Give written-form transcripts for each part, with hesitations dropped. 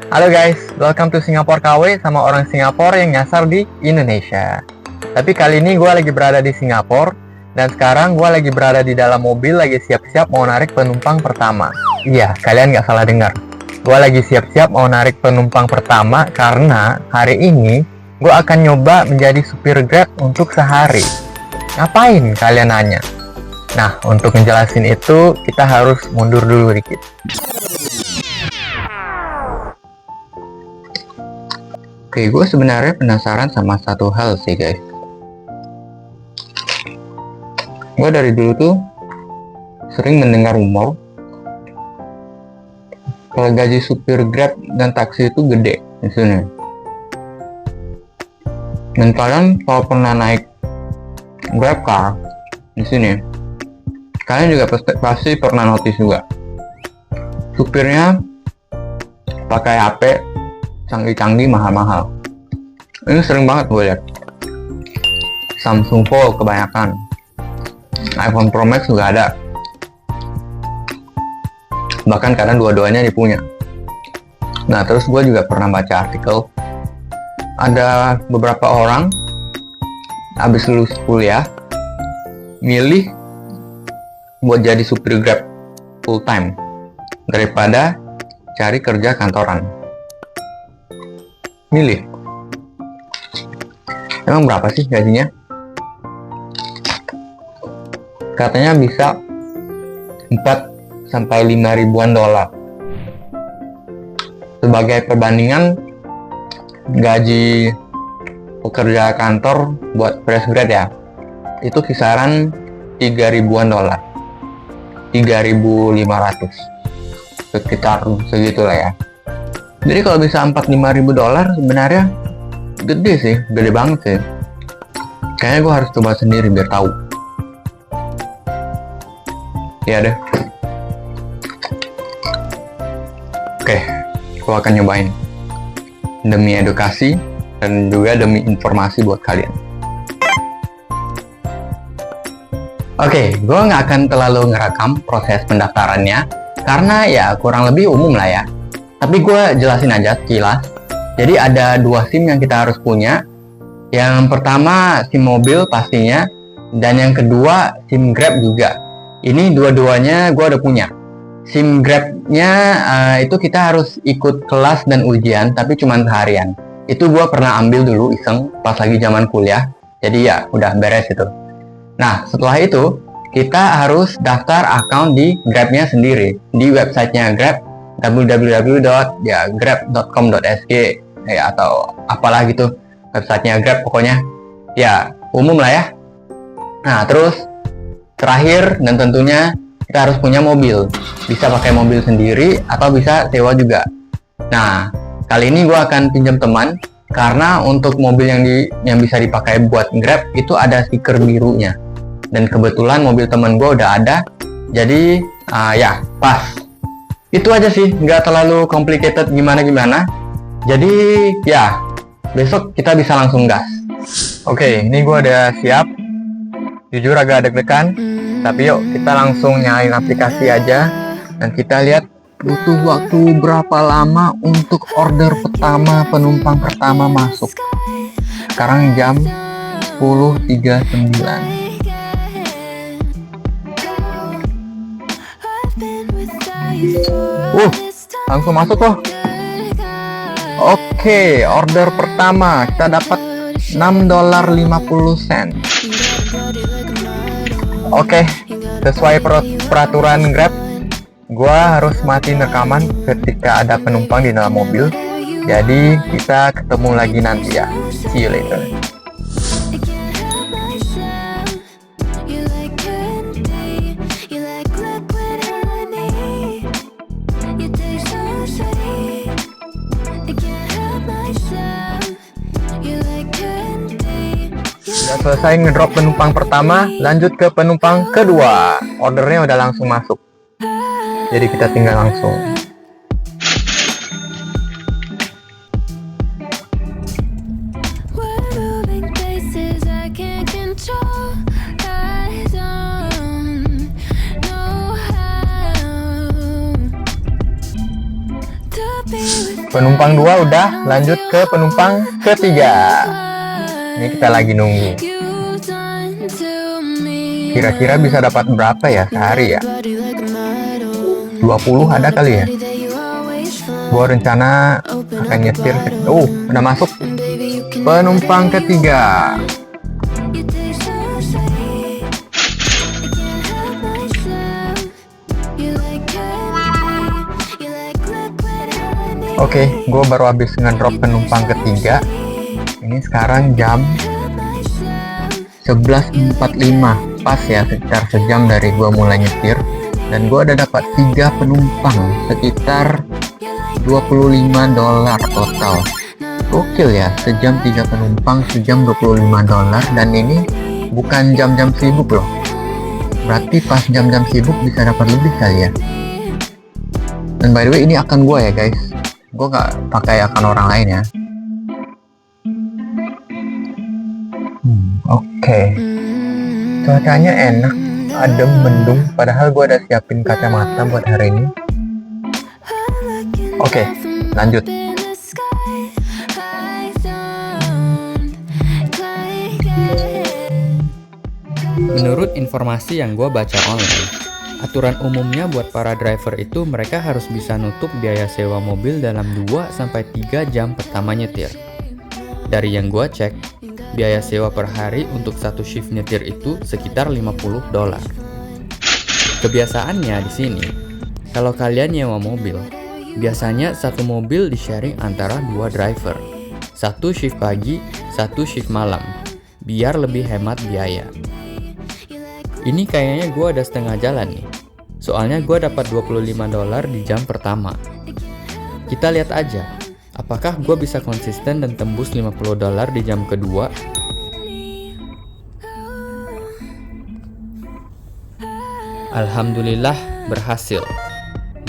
Halo guys, welcome to Singapore KW sama orang Singapura yang nyasar di Indonesia. Tapi kali ini gue lagi berada di Singapura, dan sekarang gue lagi berada di dalam mobil lagi siap-siap mau narik penumpang pertama. Iya, kalian nggak salah dengar. Gue lagi siap-siap mau narik penumpang pertama karena hari ini gue akan nyoba menjadi supir Grab untuk sehari. Ngapain kalian nanya? Nah, untuk ngejelasin itu kita harus mundur dulu dikit. Oke, gue sebenarnya penasaran sama satu hal sih guys. Gue dari dulu tuh sering mendengar rumor kalau gaji supir Grab dan taksi itu gede di sini. Dan kalian kalau pernah naik Grab car di sini, kalian juga pasti pernah notice juga. Supirnya pakai HP canggih-canggih, mahal-mahal. Ini sering banget gue lihat. Samsung Fold kebanyakan, iPhone Pro Max juga ada. Bahkan kadang dua-duanya dipunya. Nah, terus gue juga pernah baca artikel, ada beberapa orang habis lulus kuliah milih buat jadi supir Grab full time daripada cari kerja kantoran. Milih. Emang berapa sih gajinya? Katanya bisa 4 sampai 5 ribuan dolar. Sebagai perbandingan, gaji pekerja kantor buat fresh grad ya, itu kisaran 3 ribuan dolar, 3.500, sekitar segitulah ya. Jadi kalau bisa 4-5 ribu dolar sebenarnya gede sih, gede banget sih. Kayaknya gue harus coba sendiri biar tahu. Ya deh. Oke, gue akan nyobain demi edukasi dan juga demi informasi buat kalian. Oke, gue nggak akan terlalu ngerekam proses pendaftarannya karena ya kurang lebih umum lah ya. Tapi gue jelasin aja sekilas. Jadi ada 2 SIM yang kita harus punya. Yang pertama SIM mobil pastinya, dan yang kedua SIM Grab juga. Ini dua-duanya gue udah punya. SIM Grab-nya itu kita harus ikut kelas dan ujian, tapi cuma seharian. Itu gue pernah ambil dulu iseng pas lagi zaman kuliah. Jadi ya udah beres itu. Nah, setelah itu kita harus daftar account di Grab-nya sendiri, di websitenya Grab, www.grab.com.sg ya, atau apalah gitu websitenya Grab, pokoknya ya umum lah ya. Nah, terus terakhir dan tentunya kita harus punya mobil, bisa pakai mobil sendiri atau bisa sewa juga. Nah, kali ini gue akan pinjam teman karena untuk mobil yang bisa dipakai buat Grab itu ada stiker birunya, dan kebetulan mobil teman gue udah ada, jadi ya pas. Itu aja sih, nggak terlalu complicated gimana-gimana. Jadi ya, besok kita bisa langsung gas. Oke, ini gue udah siap. Jujur agak deg-degan, tapi yuk kita langsung nyalain aplikasi aja. Dan kita lihat butuh waktu berapa lama untuk order pertama, penumpang pertama masuk. Sekarang jam 10.39. Langsung masuk loh. Oke, order pertama kita dapat $6.50. Oke, sesuai peraturan Grab, gua harus matiin rekaman ketika ada penumpang di dalam mobil. Jadi kita ketemu lagi nanti ya. See you later. Udah selesai ngedrop penumpang pertama, lanjut ke penumpang kedua. Ordernya udah langsung masuk, jadi kita tinggal langsung. be with Penumpang 2 udah, lanjut ke penumpang ketiga. Ini kita lagi nunggu. Kira-kira bisa dapat berapa ya sehari ya? 20 ada kali ya? Gua rencana akan nyetir. Udah masuk penumpang ketiga. Oke, gue baru habis ngedrop penumpang ketiga. Ini sekarang jam 11.45, pas ya, sekitar sejam dari gue mulai nyetir. Dan gue udah dapat 3 penumpang, sekitar $25 total. Gokil ya, sejam 3 penumpang, sejam $25. Dan ini bukan jam-jam sibuk loh. Berarti pas jam-jam sibuk bisa dapat lebih kali ya. Dan by the way, ini akun gue ya guys. Gue gak pakai akun orang lain ya. Oke. Cuacanya enak, adem, mendung. Padahal gue udah siapin kacamata buat hari ini. Oke, lanjut. Menurut informasi yang gue baca online, aturan umumnya buat para driver itu mereka harus bisa nutup biaya sewa mobil dalam 2-3 jam pertama nyetir. Dari yang gue cek, biaya sewa per hari untuk satu shift nyetir itu sekitar $50. Kebiasaannya di sini, kalau kalian nyewa mobil, biasanya satu mobil di-sharing antara 2 driver. Satu shift pagi, satu shift malam, biar lebih hemat biaya. Ini kayaknya gue ada setengah jalan nih. Soalnya gue dapat $25 di jam pertama. Kita lihat aja, apakah gue bisa konsisten dan tembus $50 di jam kedua? Alhamdulillah berhasil.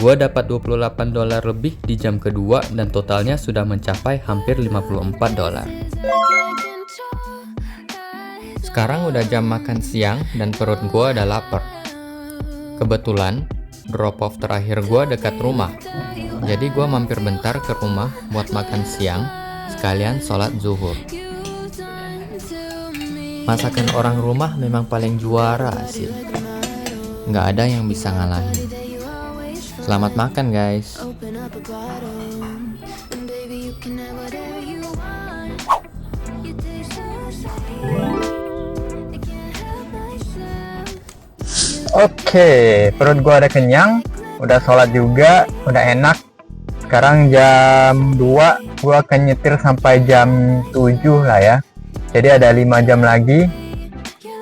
Gue dapat $28 lebih di jam kedua dan totalnya sudah mencapai hampir $54. Sekarang udah jam makan siang dan perut gue udah lapar. Kebetulan drop off terakhir gue dekat rumah. Jadi gue mampir bentar ke rumah buat makan siang sekalian sholat zuhur. Masakan orang rumah memang paling juara sih. Nggak ada yang bisa ngalahin. Selamat makan guys. Oke, perut gua udah kenyang, udah sholat juga, udah enak. Sekarang jam 2, gua akan nyetir sampai jam 7 lah ya. Jadi ada 5 jam lagi.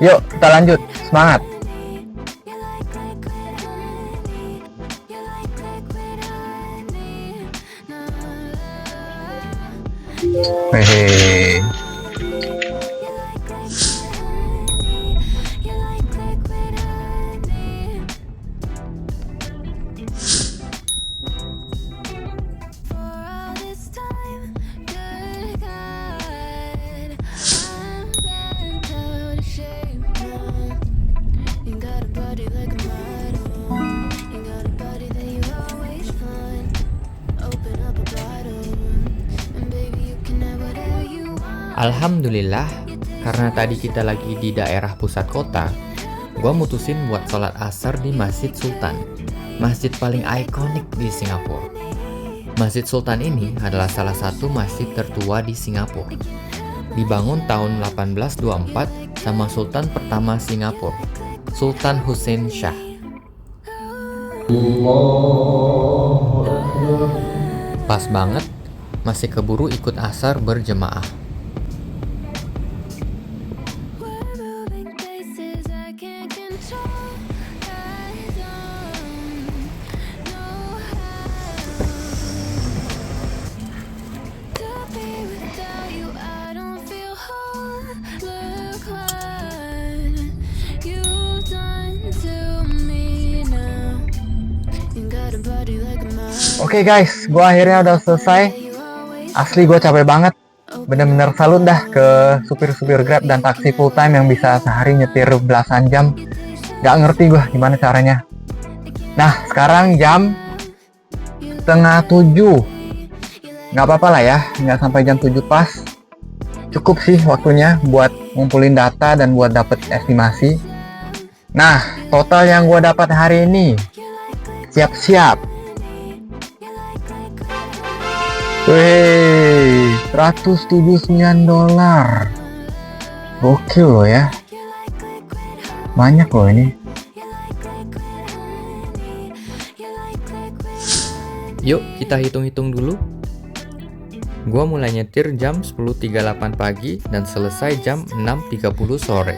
Yuk, kita lanjut. Semangat. Hehe. Alhamdulillah, karena tadi kita lagi di daerah pusat kota, gue mutusin buat sholat asar di Masjid Sultan, masjid paling ikonik di Singapura. Masjid Sultan ini adalah salah satu masjid tertua di Singapura. Dibangun tahun 1824 sama Sultan pertama Singapura, Sultan Hussein Shah. Pas banget, masih keburu ikut asar berjemaah. Oke guys, gue akhirnya udah selesai. Asli gue capek banget. Bener-bener salut dah ke supir-supir Grab dan taksi full time yang bisa sehari nyetir belasan jam. Gak ngerti gue gimana caranya. Nah, sekarang jam 6:30. nggak apa-apa lah ya, nggak sampai jam 7 pas. Cukup sih waktunya buat ngumpulin data dan buat dapet estimasi. Nah, total yang gue dapat hari ini, siap-siap. Wih, $179. Gokil loh ya. Banyak loh ini. Yuk kita hitung-hitung dulu. Gua mulai nyetir jam 10.38 pagi dan selesai jam 6.30 sore.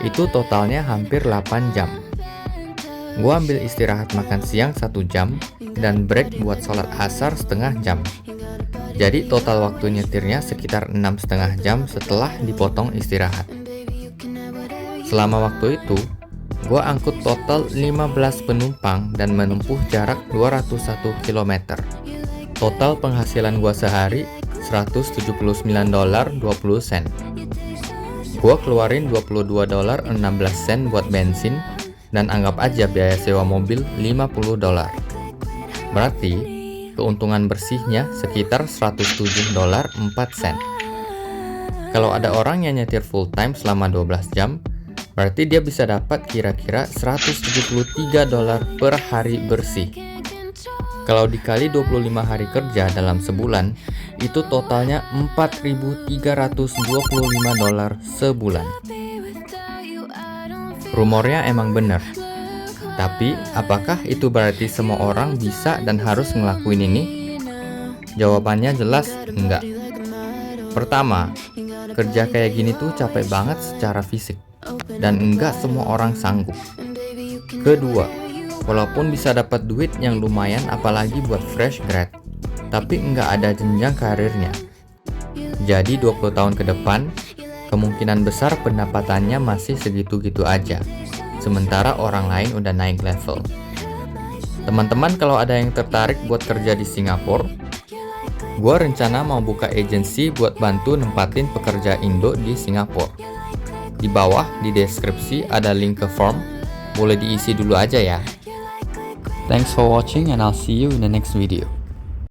Itu totalnya hampir 8 jam. Gua ambil istirahat makan siang 1 jam dan break buat sholat asar setengah jam. Jadi total waktu nyetirnya sekitar 6,5 jam setelah dipotong istirahat. Selama waktu itu, gua angkut total 15 penumpang dan menempuh jarak 201 km. Total penghasilan gua sehari $179.20. Gua keluarin $22.16 buat bensin dan anggap aja biaya sewa mobil $50. Berarti keuntungan bersihnya sekitar $107.04. Kalau ada orang yang nyetir full time selama 12 jam, berarti dia bisa dapat kira-kira $173 per hari bersih. Kalau dikali 25 hari kerja dalam sebulan, itu totalnya $4.325 sebulan. Rumornya emang bener. Tapi, apakah itu berarti semua orang bisa dan harus ngelakuin ini? Jawabannya jelas enggak. Pertama, kerja kayak gini tuh capek banget secara fisik, dan enggak semua orang sanggup. Kedua, walaupun bisa dapat duit yang lumayan apalagi buat fresh grad, tapi enggak ada jenjang karirnya. Jadi 20 tahun ke depan, kemungkinan besar pendapatannya masih segitu-gitu aja, sementara orang lain udah naik level. Teman-teman kalau ada yang tertarik buat kerja di Singapura, gua rencana mau buka agensi buat bantu nempatin pekerja Indo di Singapura. Di bawah di deskripsi ada link ke form, boleh diisi dulu aja ya. Thanks for watching and I'll see you in the next video.